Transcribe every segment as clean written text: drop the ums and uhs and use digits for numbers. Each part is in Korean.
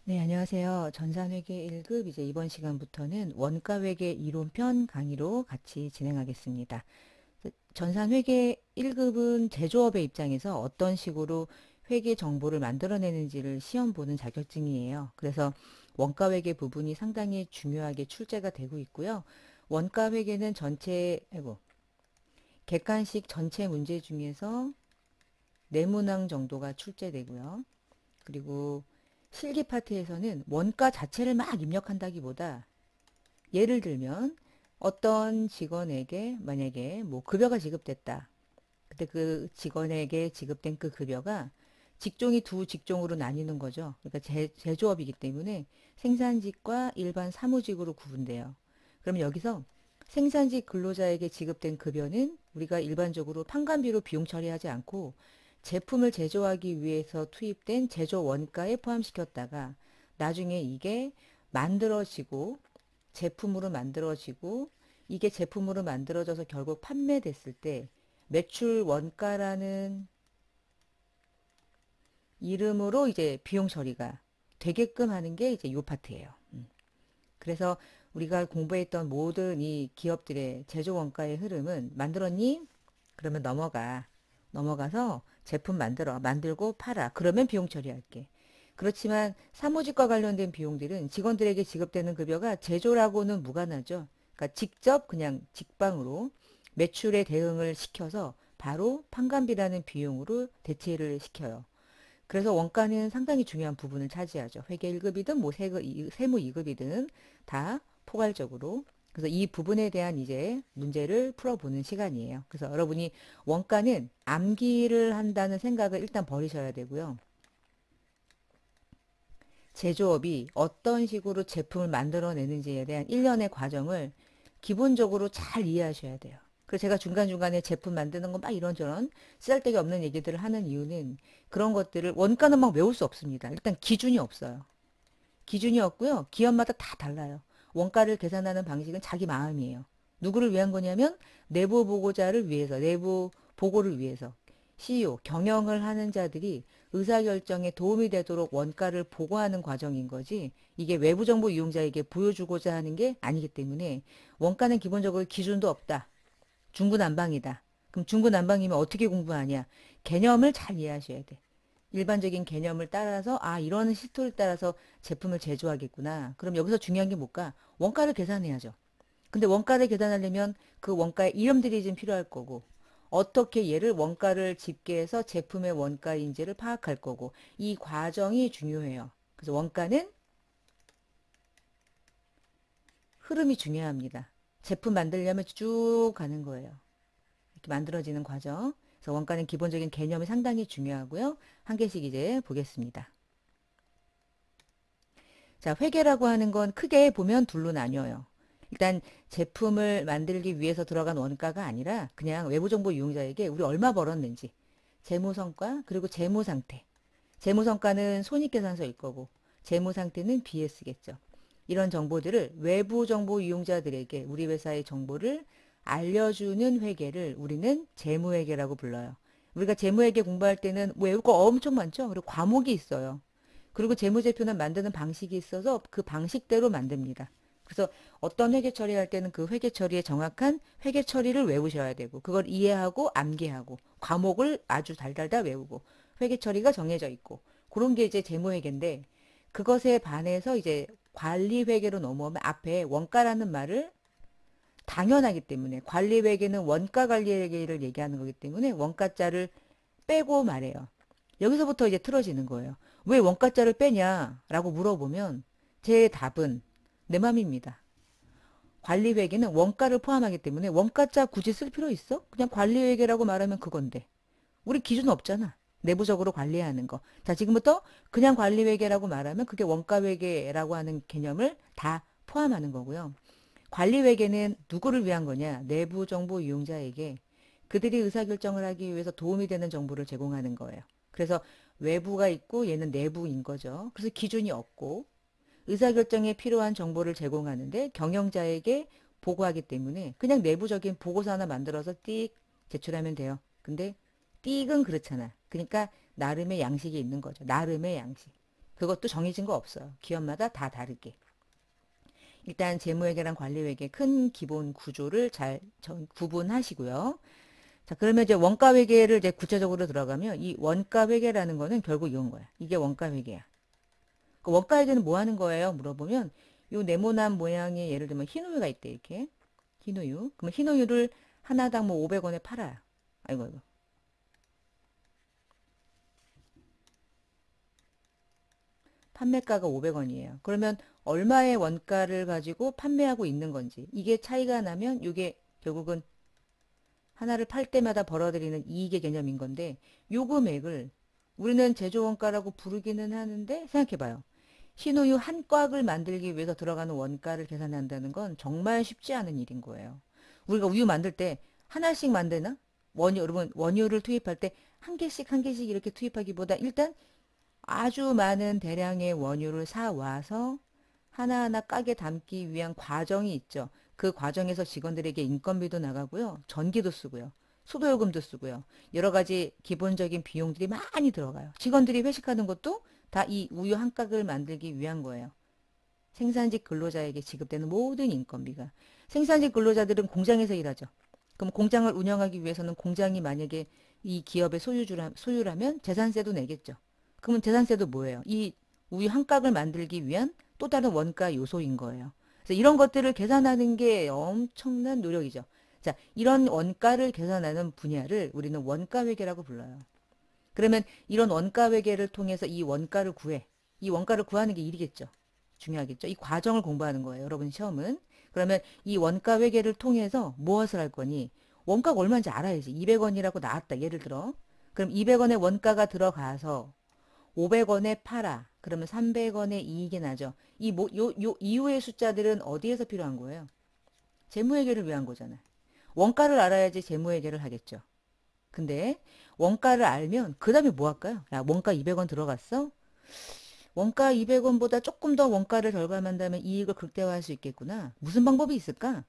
네, 안녕하세요. 전산회계 1급 이제 이번 시간부터는 원가회계 이론편 강의로 같이 진행하겠습니다. 전산회계 1급은 제조업의 입장에서 어떤 식으로 회계 정보를 만들어내는지를 시험 보는 자격증이에요. 그래서 원가회계 부분이 상당히 중요하게 출제가 되고 있고요. 원가회계는 객관식 전체 문제 중에서 네문항 정도가 출제되고요. 그리고 실기 파트에서는 원가 자체를 막 입력한다기보다 예를 들면 어떤 직원에게 만약에 뭐 급여가 지급됐다. 근데 그 직원에게 지급된 그 급여가 직종이 두 직종으로 나뉘는 거죠. 그러니까 제조업이기 때문에 생산직과 일반 사무직으로 구분돼요. 그러면 여기서 생산직 근로자에게 지급된 급여는 우리가 일반적으로 판관비로 비용 처리하지 않고 제품을 제조하기 위해서 투입된 제조 원가에 포함시켰다가 나중에 이게 만들어지고 제품으로 만들어지고 이게 제품으로 만들어져서 결국 판매됐을 때 매출 원가라는 이름으로 이제 비용 처리가 되게끔 하는 게 이제 요 파트예요. 그래서 우리가 공부했던 모든 이 기업들의 제조 원가의 흐름은 만들었니? 그러면 넘어가서 제품 만들고 팔아. 그러면 비용 처리할게. 그렇지만 사무직과 관련된 비용들은 직원들에게 지급되는 급여가 제조라고는 무관하죠. 그러니까 직접 그냥 직방으로 매출에 대응을 시켜서 바로 판관비라는 비용으로 대체를 시켜요. 그래서 원가는 상당히 중요한 부분을 차지하죠. 회계 1급이든 뭐 세무 2급이든 다 포괄적으로. 그래서 이 부분에 대한 이제 문제를 풀어보는 시간이에요. 그래서 여러분이 원가는 암기를 한다는 생각을 일단 버리셔야 되고요. 제조업이 어떤 식으로 제품을 만들어내는지에 대한 일련의 과정을 기본적으로 잘 이해하셔야 돼요. 그래서 제가 중간중간에 제품 만드는 거 막 이런저런 쓰잘데기 없는 얘기들을 하는 이유는 그런 것들을 원가는 막 외울 수 없습니다. 일단 기준이 없어요. 기준이 없고요. 기업마다 다 달라요. 원가를 계산하는 방식은 자기 마음이에요. 누구를 위한 거냐면 내부 보고자를 위해서, 내부 보고를 위해서. CEO, 경영을 하는 자들이 의사결정에 도움이 되도록 원가를 보고하는 과정인 거지 이게 외부 정보 이용자에게 보여주고자 하는 게 아니기 때문에 원가는 기본적으로 기준도 없다. 중구난방이다. 그럼 중구난방이면 어떻게 공부하냐? 개념을 잘 이해하셔야 돼. 일반적인 개념을 따라서 이런 시토를 따라서 제품을 제조하겠구나. 그럼 여기서 중요한 게 뭘까? 원가를 계산해야죠. 근데 원가를 계산하려면 그 원가의 이름들이 좀 필요할 거고 어떻게 얘를 원가를 집계해서 제품의 원가인지를 파악할 거고 이 과정이 중요해요. 그래서 원가는 흐름이 중요합니다. 제품 만들려면 쭉 가는 거예요. 이렇게 만들어지는 과정. 그래서 원가는 기본적인 개념이 상당히 중요하고요. 한 개씩 이제 보겠습니다. 자, 회계라고 하는 건 크게 보면 둘로 나뉘어요. 일단 제품을 만들기 위해서 들어간 원가가 아니라 그냥 외부 정보 이용자에게 우리 얼마 벌었는지 재무 성과 그리고 재무 상태. 재무 성과는 손익계산서일 거고 재무 상태는 BS겠죠. 이런 정보들을 외부 정보 이용자들에게 우리 회사의 정보를 알려주는 회계를 우리는 재무회계라고 불러요. 우리가 재무회계 공부할 때는 외울 거 엄청 많죠. 그리고 과목이 있어요. 그리고 재무제표는 만드는 방식이 있어서 그 방식대로 만듭니다. 그래서 어떤 회계 처리할 때는 그 회계 처리의 정확한 회계 처리를 외우셔야 되고 그걸 이해하고 암기하고 과목을 아주 달달달 외우고 회계 처리가 정해져 있고 그런 게 이제 재무회계인데 그것에 반해서 이제 관리회계로 넘어오면 앞에 원가라는 말을 당연하기 때문에 관리회계는 원가관리회계를 얘기하는 거기 때문에 원가자를 빼고 말해요. 여기서부터 이제 틀어지는 거예요. 왜 원가자를 빼냐라고 물어보면 제 답은 내 맘입니다. 관리회계는 원가를 포함하기 때문에 원가자 굳이 쓸 필요 있어? 그냥 관리회계라고 말하면 그건데. 우리 기준 없잖아. 내부적으로 관리하는 거. 자, 지금부터 그냥 관리회계라고 말하면 그게 원가회계라고 하는 개념을 다 포함하는 거고요. 관리회계는 누구를 위한 거냐? 내부 정보 이용자에게 그들이 의사결정을 하기 위해서 도움이 되는 정보를 제공하는 거예요. 그래서 외부가 있고 얘는 내부인 거죠. 그래서 기준이 없고 의사결정에 필요한 정보를 제공하는데 경영자에게 보고하기 때문에 그냥 내부적인 보고서 하나 만들어서 띡 제출하면 돼요. 근데 띡은 그렇잖아. 그러니까 나름의 양식이 있는 거죠. 나름의 양식. 그것도 정해진 거 없어요. 기업마다 다 다르게. 일단 재무회계랑 관리회계 큰 기본 구조를 잘 구분하시고요. 자, 그러면 이제 원가회계를 이제 구체적으로 들어가면 이 원가회계라는 거는 결국 이건 거야. 이게 원가회계야. 그 원가회계는 뭐 하는 거예요? 물어보면 요 네모난 모양의 예를 들면 흰우유가 있대 이렇게. 흰우유. 그러면 흰우유를 하나당 뭐 500원에 팔아요. 아이고 아이고. 판매가가 500원이에요. 그러면 얼마의 원가를 가지고 판매하고 있는 건지 이게 차이가 나면 이게 결국은 하나를 팔 때마다 벌어들이는 이익의 개념인 건데 요 금액을 우리는 제조원가라고 부르기는 하는데 생각해봐요. 신우유 한 꽉을 만들기 위해서 들어가는 원가를 계산한다는 건 정말 쉽지 않은 일인 거예요. 우리가 우유 만들 때 하나씩 만드나? 여러분 원유를 투입할 때 한 개씩 한 개씩 이렇게 투입하기보다 일단 아주 많은 대량의 원유를 사 와서 하나하나 가게 담기 위한 과정이 있죠. 그 과정에서 직원들에게 인건비도 나가고요. 전기도 쓰고요. 수도요금도 쓰고요. 여러 가지 기본적인 비용들이 많이 들어가요. 직원들이 회식하는 것도 다 이 우유 한 깍을 만들기 위한 거예요. 생산직 근로자에게 지급되는 모든 인건비가. 생산직 근로자들은 공장에서 일하죠. 그럼 공장을 운영하기 위해서는 공장이 만약에 이 기업의 소유라면 재산세도 내겠죠. 그러면 재산세도 뭐예요? 이 우유 한 깍을 만들기 위한 또 다른 원가 요소인 거예요. 그래서 이런 것들을 계산하는 게 엄청난 노력이죠. 자, 이런 원가를 계산하는 분야를 우리는 원가회계라고 불러요. 그러면 이런 원가회계를 통해서 이 원가를 구해. 이 원가를 구하는 게 일이겠죠. 중요하겠죠. 이 과정을 공부하는 거예요. 여러분 시험은. 그러면 이 원가회계를 통해서 무엇을 할 거니? 원가가 얼마인지 알아야지. 200원이라고 나왔다. 예를 들어. 그럼 200원의 원가가 들어가서 500원에 팔아. 그러면 300원의 이익이 나죠. 요 이후의 숫자들은 어디에서 필요한 거예요? 재무회계를 위한 거잖아요. 원가를 알아야지 재무회계를 하겠죠. 근데 원가를 알면 그 다음에 뭐 할까요? 야, 원가 200원 들어갔어? 원가 200원보다 조금 더 원가를 절감한다면 이익을 극대화할 수 있겠구나. 무슨 방법이 있을까?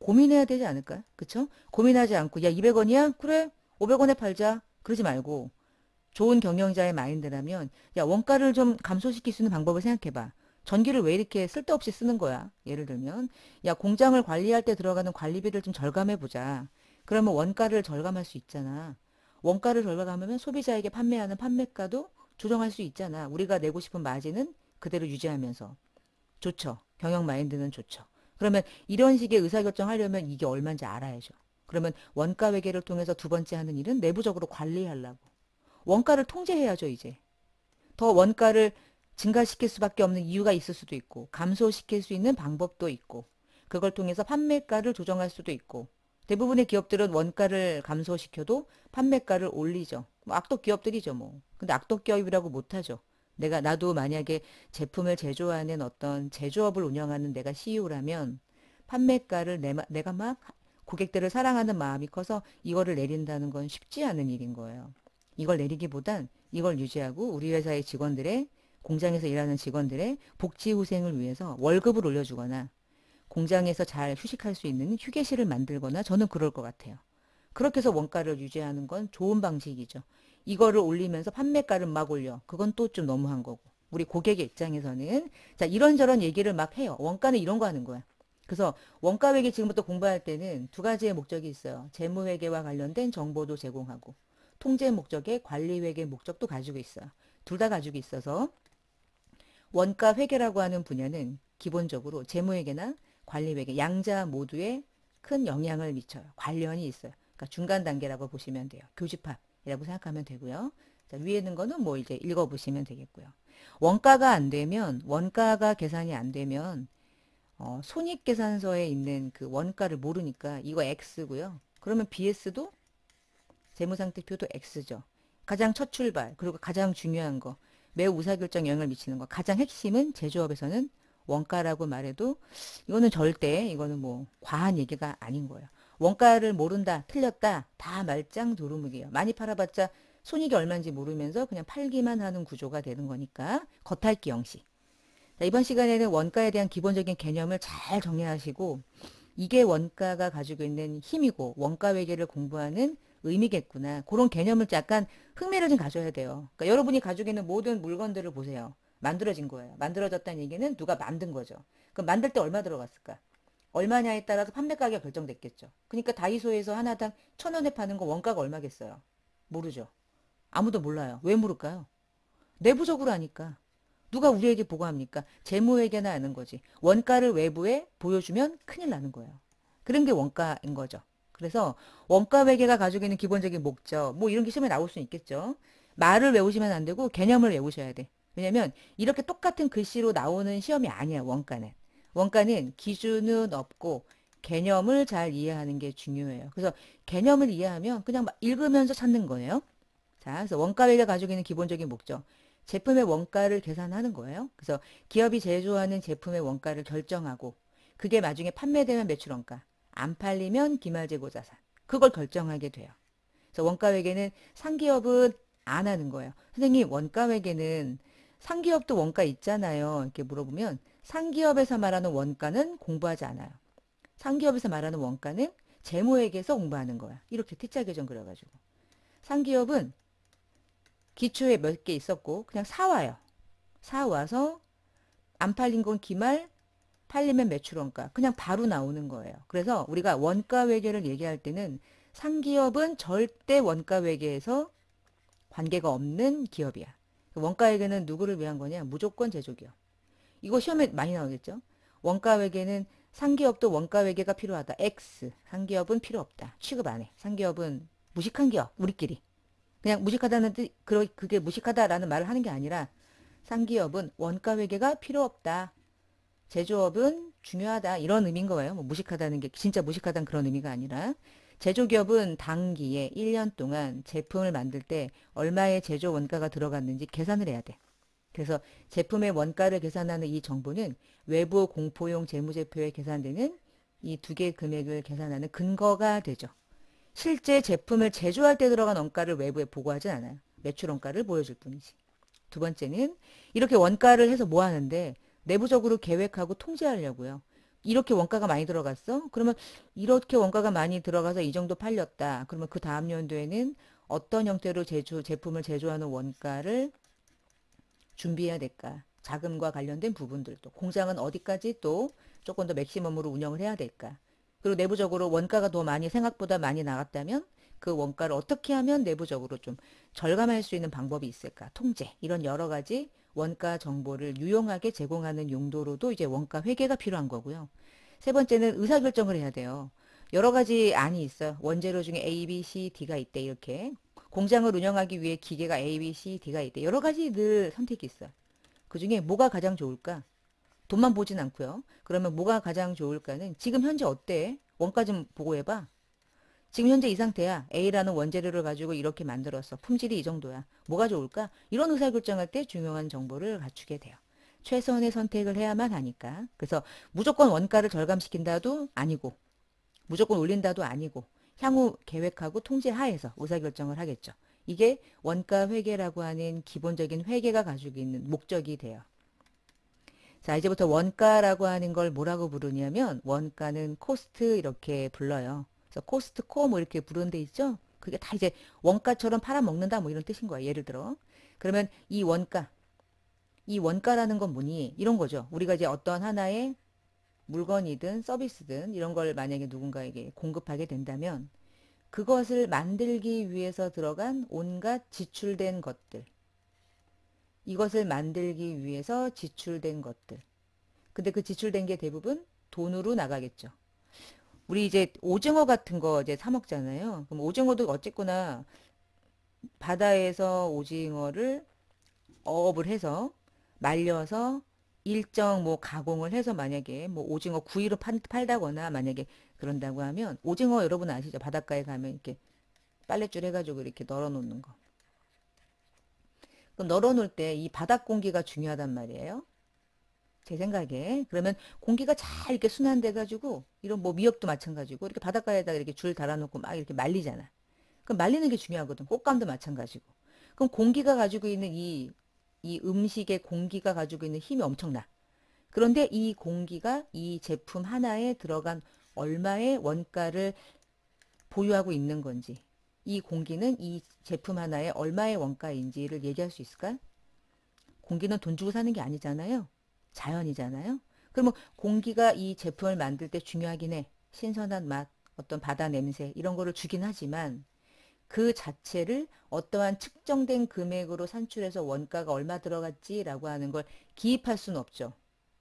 고민해야 되지 않을까? 그쵸? 고민하지 않고 야 200원이야? 그래 500원에 팔자. 그러지 말고 좋은 경영자의 마인드라면 야 원가를 좀 감소시킬 수 있는 방법을 생각해봐. 전기를 왜 이렇게 쓸데없이 쓰는 거야? 예를 들면 야 공장을 관리할 때 들어가는 관리비를 좀 절감해보자. 그러면 원가를 절감할 수 있잖아. 원가를 절감하면 소비자에게 판매하는 판매가도 조정할 수 있잖아. 우리가 내고 싶은 마진은 그대로 유지하면서. 좋죠. 경영 마인드는 좋죠. 그러면 이런 식의 의사결정하려면 이게 얼마인지 알아야죠. 그러면 원가 회계를 통해서 두 번째 하는 일은 내부적으로 관리하려고. 원가를 통제해야죠, 이제. 더 원가를 증가시킬 수밖에 없는 이유가 있을 수도 있고, 감소시킬 수 있는 방법도 있고, 그걸 통해서 판매가를 조정할 수도 있고, 대부분의 기업들은 원가를 감소시켜도 판매가를 올리죠. 뭐 악독 기업들이죠, 뭐. 근데 악독 기업이라고 못하죠. 나도 만약에 제품을 제조하는 어떤 제조업을 운영하는 내가 CEO라면 판매가를 내가 막 고객들을 사랑하는 마음이 커서 이거를 내린다는 건 쉽지 않은 일인 거예요. 이걸 내리기보단 이걸 유지하고 우리 회사의 직원들의 공장에서 일하는 직원들의 복지 후생을 위해서 월급을 올려주거나 공장에서 잘 휴식할 수 있는 휴게실을 만들거나 저는 그럴 것 같아요. 그렇게 해서 원가를 유지하는 건 좋은 방식이죠. 이거를 올리면서 판매가를 막 올려. 그건 또 좀 너무한 거고. 우리 고객의 입장에서는 자 이런저런 얘기를 막 해요. 원가는 이런 거 하는 거야. 그래서 원가회계 지금부터 공부할 때는 두 가지의 목적이 있어요. 재무회계와 관련된 정보도 제공하고 통제 목적의 관리회계 목적도 가지고 있어요. 둘 다 가지고 있어서 원가회계라고 하는 분야는 기본적으로 재무회계나 관리회계 양자 모두에 큰 영향을 미쳐요. 관련이 있어요. 그러니까 중간 단계라고 보시면 돼요. 교집합이라고 생각하면 되고요. 자, 위에 있는 거는 뭐 이제 읽어보시면 되겠고요. 원가가 안 되면 원가가 계산이 안 되면 손익계산서에 있는 그 원가를 모르니까 이거 X고요. 그러면 BS도 재무상태표도 X죠. 가장 첫 출발 그리고 가장 중요한 거 매우 의사결정 영향을 미치는 거 가장 핵심은 제조업에서는 원가라고 말해도 이거는 뭐 과한 얘기가 아닌 거예요. 원가를 모른다 틀렸다 다 말짱 도루묵이에요. 많이 팔아봤자 손익이 얼마인지 모르면서 그냥 팔기만 하는 구조가 되는 거니까 겉핥기 형식. 자, 이번 시간에는 원가에 대한 기본적인 개념을 잘 정리하시고 이게 원가가 가지고 있는 힘이고 원가 회계를 공부하는 의미겠구나. 그런 개념을 약간 흥미를 좀 가져야 돼요. 그러니까 여러분이 가지고 있는 모든 물건들을 보세요. 만들어진 거예요. 만들어졌다는 얘기는 누가 만든 거죠. 그럼 만들 때 얼마 들어갔을까? 얼마냐에 따라서 판매 가격 결정됐겠죠. 그러니까 다이소에서 하나당 1,000원에 파는 거 원가가 얼마겠어요? 모르죠. 아무도 몰라요. 왜 모를까요? 내부적으로 하니까. 누가 우리에게 보고합니까? 재무회계나 하는 거지. 원가를 외부에 보여주면 큰일 나는 거예요. 그런 게 원가인 거죠. 그래서 원가 회계가 가지고 있는 기본적인 목적, 뭐 이런 게 시험에 나올 수 있겠죠. 말을 외우시면 안 되고 개념을 외우셔야 돼. 왜냐면 이렇게 똑같은 글씨로 나오는 시험이 아니야, 원가는. 원가는 기준은 없고 개념을 잘 이해하는 게 중요해요. 그래서 개념을 이해하면 그냥 막 읽으면서 찾는 거예요. 자, 그래서 원가회가 가지고 있는 기본적인 목적. 제품의 원가를 계산하는 거예요. 그래서 기업이 제조하는 제품의 원가를 결정하고 그게 나중에 판매되면 매출원가, 안 팔리면 기말재고자산. 그걸 결정하게 돼요. 그래서 원가회계는 상기업은 안 하는 거예요. 선생님, 원가회계는 상기업도 원가 있잖아요. 이렇게 물어보면 상기업에서 말하는 원가는 공부하지 않아요. 상기업에서 말하는 원가는 재무회계에서 공부하는 거야. 이렇게 T자 규정 그려가지고. 상기업은 기초에 몇 개 있었고 그냥 사와요. 사와서 안 팔린 건 기말, 팔리면 매출원가. 그냥 바로 나오는 거예요. 그래서 우리가 원가 회계를 얘기할 때는 상기업은 절대 원가 회계에서 관계가 없는 기업이야. 원가 회계는 누구를 위한 거냐? 무조건 제조기업. 이거 시험에 많이 나오겠죠? 원가 회계는 상기업도 원가 회계가 필요하다. X. 상기업은 필요 없다. 취급 안 해. 상기업은 무식한 기업. 우리끼리. 그냥 무식하다는 뜻, 그게 무식하다라는 말을 하는 게 아니라 상기업은 원가 회계가 필요 없다. 제조업은 중요하다. 이런 의미인 거예요. 뭐 무식하다는 게 진짜 무식하다는 그런 의미가 아니라 제조기업은 단기에 1년 동안 제품을 만들 때 얼마의 제조 원가가 들어갔는지 계산을 해야 돼. 그래서 제품의 원가를 계산하는 이 정보는 외부 공포용 재무제표에 계산되는 이 두 개의 금액을 계산하는 근거가 되죠. 실제 제품을 제조할 때 들어간 원가를 외부에 보고하진 않아요. 매출 원가를 보여줄 뿐이지. 두 번째는 이렇게 원가를 해서 뭐 하는데 내부적으로 계획하고 통제하려고요. 이렇게 원가가 많이 들어갔어? 그러면 이렇게 원가가 많이 들어가서 이 정도 팔렸다. 그러면 그 다음 연도에는 어떤 형태로 제품을 제조하는 원가를 준비해야 될까? 자금과 관련된 부분들도. 공장은 어디까지 또 조금 더 맥시멈으로 운영을 해야 될까? 그리고 내부적으로 원가가 더 많이 생각보다 많이 나갔다면 그 원가를 어떻게 하면 내부적으로 좀 절감할 수 있는 방법이 있을까? 통제. 이런 여러 가지 원가 정보를 유용하게 제공하는 용도로도 이제 원가 회계가 필요한 거고요. 세 번째는 의사결정을 해야 돼요. 여러 가지 안이 있어요. 원재료 중에 A, B, C, D가 있대. 이렇게. 공장을 운영하기 위해 기계가 A, B, C, D가 있대. 여러 가지 늘 선택이 있어요. 그 중에 뭐가 가장 좋을까? 돈만 보진 않고요. 그러면 뭐가 가장 좋을까는 지금 현재 어때? 원가 좀 보고 해봐. 지금 현재 이 상태야. A라는 원재료를 가지고 이렇게 만들었어. 품질이 이 정도야. 뭐가 좋을까? 이런 의사결정할 때 중요한 정보를 갖추게 돼요. 최선의 선택을 해야만 하니까. 그래서 무조건 원가를 절감시킨다도 아니고 무조건 올린다도 아니고 향후 계획하고 통제 하에서 의사결정을 하겠죠. 이게 원가 회계라고 하는 기본적인 회계가 가지고 있는 목적이 돼요. 자, 이제부터 원가라고 하는 걸 뭐라고 부르냐면 원가는 코스트 이렇게 불러요. 그래서 코스트 코 뭐 이렇게 부르는 데 있죠? 그게 다 이제 원가처럼 팔아먹는다 뭐 이런 뜻인 거야. 예를 들어. 그러면 이 원가라는 건 뭐니? 이런 거죠. 우리가 이제 어떤 하나의 물건이든 서비스든 이런 걸 만약에 누군가에게 공급하게 된다면 그것을 만들기 위해서 들어간 온갖 지출된 것들. 이것을 만들기 위해서 지출된 것들. 근데 그 지출된 게 대부분 돈으로 나가겠죠. 우리 이제 오징어 같은 거 이제 사 먹잖아요. 그럼 오징어도 어쨌거나 바다에서 오징어를 어업을 해서 말려서 일정 뭐 가공을 해서 만약에 뭐 오징어 구이로 팔다거나 만약에 그런다고 하면 오징어 여러분 아시죠? 바닷가에 가면 이렇게 빨랫줄 해가지고 이렇게 널어 놓는 거. 그럼 널어 놓을 때 이 바닥 공기가 중요하단 말이에요. 제 생각에. 그러면 공기가 잘 이렇게 순환돼 가지고 이런 뭐 미역도 마찬가지고 이렇게 바닷가에다가 이렇게 줄 달아놓고 막 이렇게 말리잖아. 그럼 말리는 게 중요하거든. 꽃감도 마찬가지고. 그럼 공기가 가지고 있는 이 음식의 공기가 가지고 있는 힘이 엄청나. 그런데 이 공기가 이 제품 하나에 들어간 얼마의 원가를 보유하고 있는 건지, 이 공기는 이 제품 하나에 얼마의 원가인지를 얘기할 수 있을까? 공기는 돈 주고 사는 게 아니잖아요. 자연이잖아요. 그러면 공기가 이 제품을 만들 때 중요하긴 해. 신선한 맛, 어떤 바다 냄새 이런 거를 주긴 하지만 그 자체를 어떠한 측정된 금액으로 산출해서 원가가 얼마 들어갔지라고 하는 걸 기입할 수는 없죠.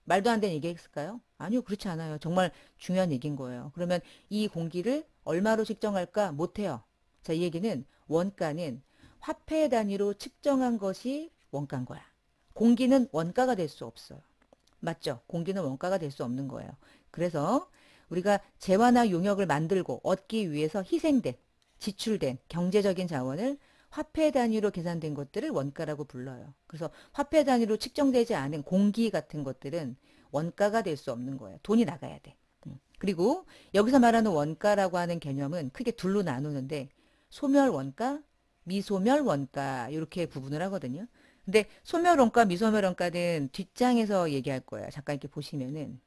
말도 안 되는 얘기했을까요? 아니요, 그렇지 않아요. 정말 중요한 얘기인 거예요. 그러면 이 공기를 얼마로 측정할까? 못해요. 자, 이 얘기는 원가는 화폐 단위로 측정한 것이 원가인 거야. 공기는 원가가 될 수 없어요. 맞죠? 공기는 원가가 될 수 없는 거예요. 그래서 우리가 재화나 용역을 만들고 얻기 위해서 희생된, 지출된 경제적인 자원을 화폐 단위로 계산된 것들을 원가라고 불러요. 그래서 화폐 단위로 측정되지 않은 공기 같은 것들은 원가가 될 수 없는 거예요. 돈이 나가야 돼. 그리고 여기서 말하는 원가라고 하는 개념은 크게 둘로 나누는데 소멸 원가, 미소멸 원가 이렇게 구분을 하거든요. 근데 소멸 원가, 미소멸 원가는 뒷장에서 얘기할 거예요. 잠깐 이렇게 보시면은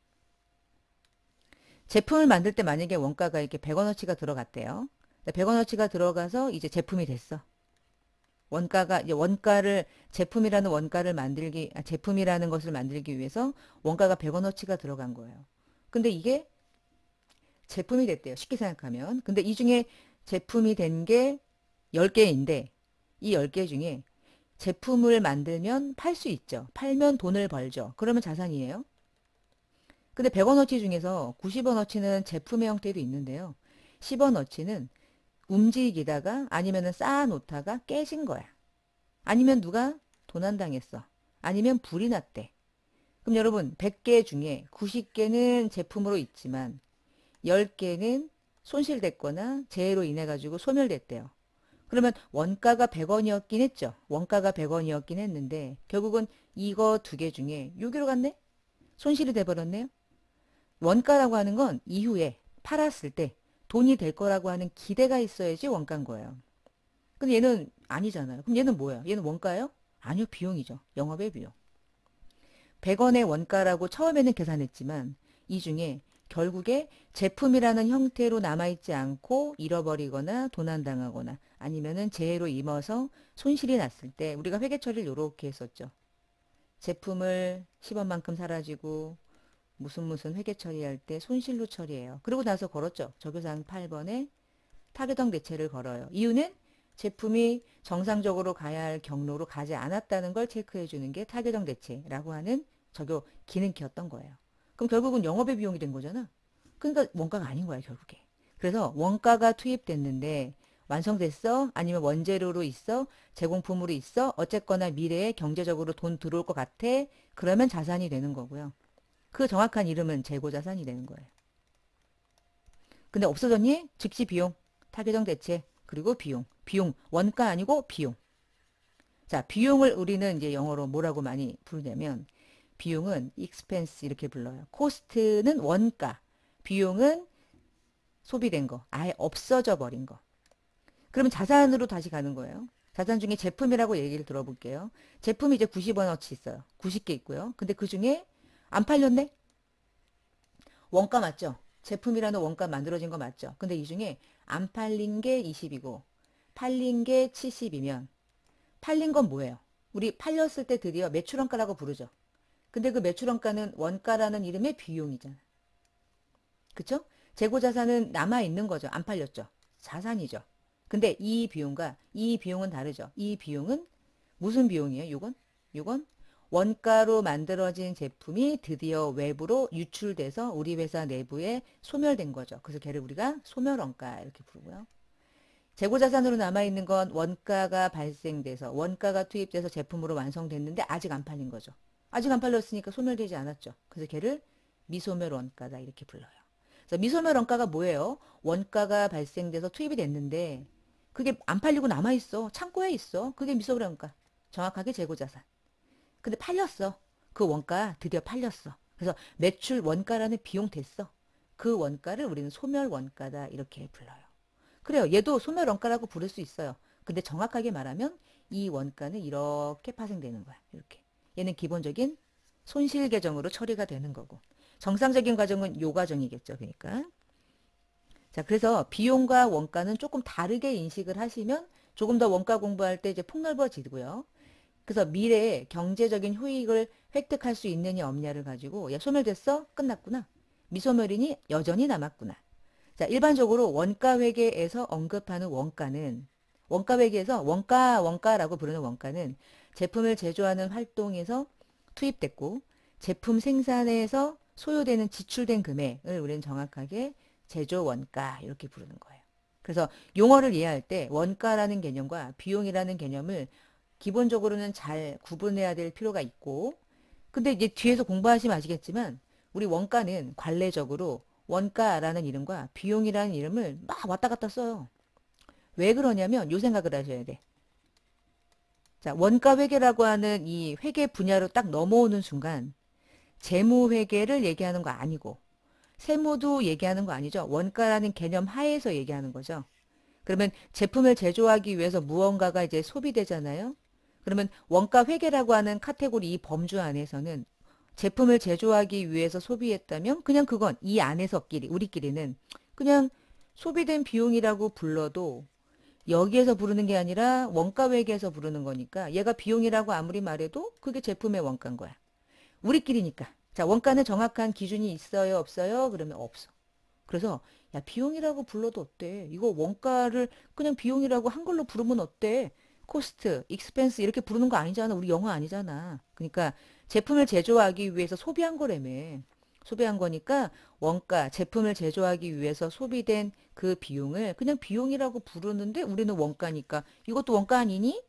제품을 만들 때 만약에 원가가 이렇게 100원어치가 들어갔대요. 100원어치가 들어가서 이제 제품이 됐어. 원가가 이제 원가를 제품이라는 원가를 만들기 제품이라는 것을 만들기 위해서 원가가 100원어치가 들어간 거예요. 근데 이게 제품이 됐대요. 쉽게 생각하면. 근데 이 중에 제품이 된 게 10개인데 이 10개 중에 제품을 만들면 팔 수 있죠. 팔면 돈을 벌죠. 그러면 자산이에요. 근데 100원어치 중에서 90원어치는 제품의 형태도 있는데요. 10원어치는 움직이다가 아니면 쌓아놓다가 깨진 거야. 아니면 누가 도난당했어. 아니면 불이 났대. 그럼 여러분 100개 중에 90개는 제품으로 있지만 10개는 손실됐거나 재해로 인해 가지고 소멸됐대요. 그러면 원가가 100원이었긴 했죠. 원가가 100원이었긴 했는데 결국은 이거 두 개 중에 여기로 갔네? 손실이 돼버렸네요. 원가라고 하는 건 이후에 팔았을 때 돈이 될 거라고 하는 기대가 있어야지 원가인 거예요. 근데 얘는 아니잖아요. 그럼 얘는 뭐예요? 얘는 원가예요? 아니요, 비용이죠. 영업의 비용. 100원의 원가라고 처음에는 계산했지만 이 중에 결국에 제품이라는 형태로 남아있지 않고 잃어버리거나 도난당하거나 아니면은 재해로 임어서 손실이 났을 때 우리가 회계 처리를 이렇게 했었죠. 제품을 10원만큼 사라지고 무슨 회계 처리할 때 손실로 처리해요. 그러고 나서 걸었죠. 적요사항 8번에 타겟형 대체를 걸어요. 이유는 제품이 정상적으로 가야 할 경로로 가지 않았다는 걸 체크해 주는 게 타겟형 대체라고 하는 적요 기능키였던 거예요. 그럼 결국은 영업의 비용이 된 거잖아. 그러니까 원가가 아닌 거야, 결국에. 그래서 원가가 투입됐는데 완성됐어? 아니면 원재료로 있어? 제공품으로 있어? 어쨌거나 미래에 경제적으로 돈 들어올 것 같아? 그러면 자산이 되는 거고요. 그 정확한 이름은 재고자산이 되는 거예요. 근데 없어졌니? 즉시 비용, 타겟형 대체, 그리고 비용. 비용, 원가 아니고 비용. 자, 비용을 우리는 이제 영어로 뭐라고 많이 부르냐면, 비용은 expense 이렇게 불러요. 코스트는 원가, 비용은 소비된 거, 아예 없어져 버린 거. 그러면 자산으로 다시 가는 거예요. 자산 중에 제품이라고 얘기를 들어볼게요. 제품이 이제 90원어치 있어요. 90개 있고요. 근데 그 중에 안 팔렸네? 원가 맞죠? 제품이라는 원가 만들어진 거 맞죠? 근데 이 중에 안 팔린 게 20이고 팔린 게 70이면 팔린 건 뭐예요? 우리 팔렸을 때 드디어 매출원가라고 부르죠. 근데 그 매출원가는 원가라는 이름의 비용이잖아. 그쵸? 재고자산은 남아있는 거죠. 안 팔렸죠. 자산이죠. 근데 이 비용과 이 비용은 다르죠. 이 비용은 무슨 비용이에요? 요건 원가로 만들어진 제품이 드디어 외부로 유출돼서 우리 회사 내부에 소멸된 거죠. 그래서 걔를 우리가 소멸원가 이렇게 부르고요. 재고자산으로 남아있는 건 원가가 발생돼서 원가가 투입돼서 제품으로 완성됐는데 아직 안 팔린 거죠. 아직 안 팔렸으니까 소멸되지 않았죠. 그래서 걔를 미소멸 원가다 이렇게 불러요. 그래서 미소멸 원가가 뭐예요? 원가가 발생돼서 투입이 됐는데 그게 안 팔리고 남아있어. 창고에 있어. 그게 미소멸 원가. 정확하게 재고자산. 근데 팔렸어. 그 원가 드디어 팔렸어. 그래서 매출 원가라는 비용 됐어. 그 원가를 우리는 소멸 원가다 이렇게 불러요. 그래요. 얘도 소멸 원가라고 부를 수 있어요. 근데 정확하게 말하면 이 원가는 이렇게 파생되는 거야. 이렇게. 얘는 기본적인 손실 계정으로 처리가 되는 거고. 정상적인 과정은 요 과정이겠죠. 그러니까. 자, 그래서 비용과 원가는 조금 다르게 인식을 하시면 조금 더 원가 공부할 때 이제 폭넓어지고요. 그래서 미래에 경제적인 효익을 획득할 수 있느냐 없냐를 가지고 야, 소멸됐어? 끝났구나. 미소멸이니 여전히 남았구나. 자, 일반적으로 원가회계에서 언급하는 원가는 원가회계에서 원가라고 부르는 원가는 제품을 제조하는 활동에서 투입됐고 제품 생산에서 소요되는 지출된 금액을 우리는 정확하게 제조 원가 이렇게 부르는 거예요. 그래서 용어를 이해할 때 원가라는 개념과 비용이라는 개념을 기본적으로는 잘 구분해야 될 필요가 있고 근데 이제 뒤에서 공부하시면 아시겠지만 우리 원가는 관례적으로 원가라는 이름과 비용이라는 이름을 막 왔다 갔다 써요. 왜 그러냐면 요 생각을 하셔야 돼. 자, 원가 회계라고 하는 이 회계 분야로 딱 넘어오는 순간 재무 회계를 얘기하는 거 아니고 세무도 얘기하는 거 아니죠. 원가라는 개념 하에서 얘기하는 거죠. 그러면 제품을 제조하기 위해서 무언가가 이제 소비되잖아요. 그러면 원가 회계라고 하는 카테고리 이 범주 안에서는 제품을 제조하기 위해서 소비했다면 그냥 그건 이 안에서끼리 우리끼리는 그냥 소비된 비용이라고 불러도 여기에서 부르는 게 아니라 원가 회계에서 부르는 거니까 얘가 비용이라고 아무리 말해도 그게 제품의 원가인 거야. 우리끼리니까. 자, 원가는 정확한 기준이 있어요, 없어요? 그러면 없어. 그래서 야, 비용이라고 불러도 어때? 이거 원가를 그냥 비용이라고 한글로 부르면 어때? 코스트, 익스펜스 이렇게 부르는 거 아니잖아. 우리 영어 아니잖아. 그러니까 제품을 제조하기 위해서 소비한 거라며. 소비한 거니까 원가, 제품을 제조하기 위해서 소비된 그 비용을 그냥 비용이라고 부르는데 우리는 원가니까 이것도 원가 아니니?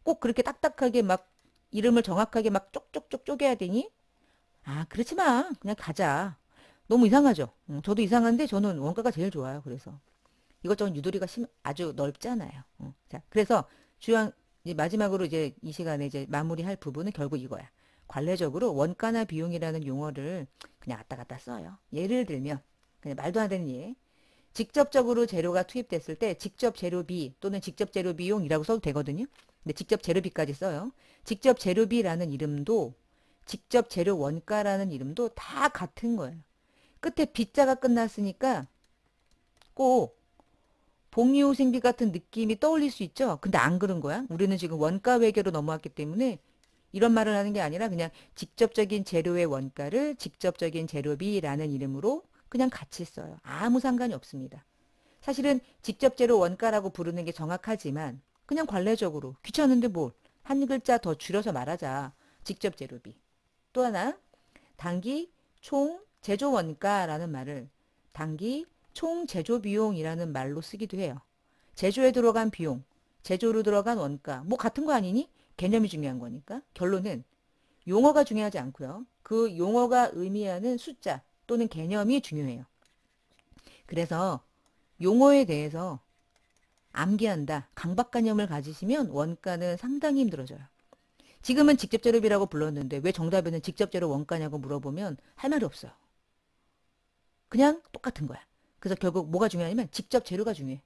꼭 그렇게 딱딱하게 막 이름을 정확하게 막 쪽쪽쪽 쪼개야 되니? 아, 그렇지 마. 그냥 가자. 너무 이상하죠? 저도 이상한데 저는 원가가 제일 좋아요. 그래서 이것저것 유도리가 아주 넓잖아요. 자, 그래서 주요 이제 마지막으로 이제 이 시간에 이제 마무리할 부분은 결국 이거야. 관례적으로 원가나 비용이라는 용어를 그냥 왔다 갔다 써요. 예를 들면 그냥 말도 안 되는 예. 직접적으로 재료가 투입됐을 때 직접 재료비 또는 직접 재료 비용이라고 써도 되거든요. 근데 직접 재료비까지 써요. 직접 재료비라는 이름도 직접 재료 원가라는 이름도 다 같은 거예요. 끝에 빗자가 끝났으니까 꼭 복리후생비 같은 느낌이 떠올릴 수 있죠. 근데 안 그런 거야. 우리는 지금 원가 회계로 넘어왔기 때문에 이런 말을 하는 게 아니라 그냥 직접적인 재료의 원가를 직접적인 재료비라는 이름으로 그냥 같이 써요. 아무 상관이 없습니다. 사실은 직접 재료 원가라고 부르는 게 정확하지만 그냥 관례적으로 귀찮은데 뭘 한 글자 더 줄여서 말하자. 직접 재료비. 또 하나 단기 총 제조 원가라는 말을 단기 총 제조 비용이라는 말로 쓰기도 해요. 제조에 들어간 비용, 제조로 들어간 원가, 뭐 같은 거 아니니? 개념이 중요한 거니까. 결론은 용어가 중요하지 않고요. 그 용어가 의미하는 숫자 또는 개념이 중요해요. 그래서 용어에 대해서 암기한다, 강박관념을 가지시면 원가는 상당히 힘들어져요. 지금은 직접재료비라고 불렀는데 왜 정답에는 직접재료 원가냐고 물어보면 할 말이 없어요. 그냥 똑같은 거야. 그래서 결국 뭐가 중요하냐면 직접 재료가 중요해.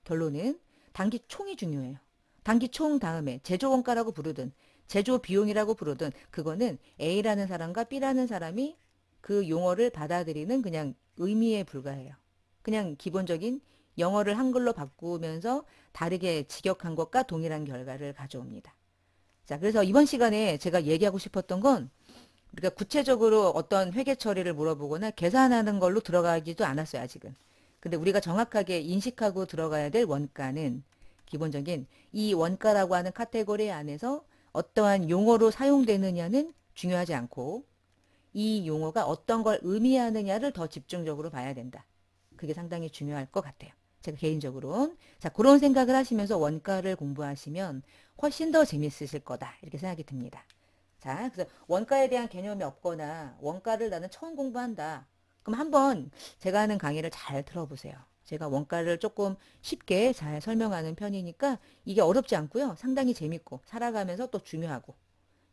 결론은 단기 총이 중요해요. 단기 총 다음에 제조 원가라고 부르든 제조 비용이라고 부르든 그거는 A라는 사람과 B라는 사람이 그 용어를 받아들이는 그냥 의미에 불과해요. 그냥 기본적인 영어를 한글로 바꾸면서 다르게 직역한 것과 동일한 결과를 가져옵니다. 자, 그래서 이번 시간에 제가 얘기하고 싶었던 건 우리가 구체적으로 어떤 회계 처리를 물어보거나 계산하는 걸로 들어가지도 않았어요, 아직은. 근데 우리가 정확하게 인식하고 들어가야 될 원가는 기본적인 이 원가라고 하는 카테고리 안에서 어떠한 용어로 사용되느냐는 중요하지 않고 이 용어가 어떤 걸 의미하느냐를 더 집중적으로 봐야 된다. 그게 상당히 중요할 것 같아요. 제가 개인적으로는. 자, 그런 생각을 하시면서 원가를 공부하시면 훨씬 더 재밌으실 거다. 이렇게 생각이 듭니다. 자, 그래서 원가에 대한 개념이 없거나 원가를 나는 처음 공부한다. 그럼 한번 제가 하는 강의를 잘 들어보세요. 제가 원가를 조금 쉽게 잘 설명하는 편이니까 이게 어렵지 않고요. 상당히 재밌고 살아가면서 또 중요하고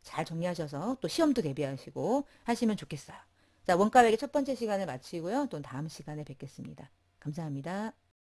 잘 정리하셔서 또 시험도 대비하시고 하시면 좋겠어요. 자, 원가 회계 첫 번째 시간을 마치고요. 또 다음 시간에 뵙겠습니다. 감사합니다.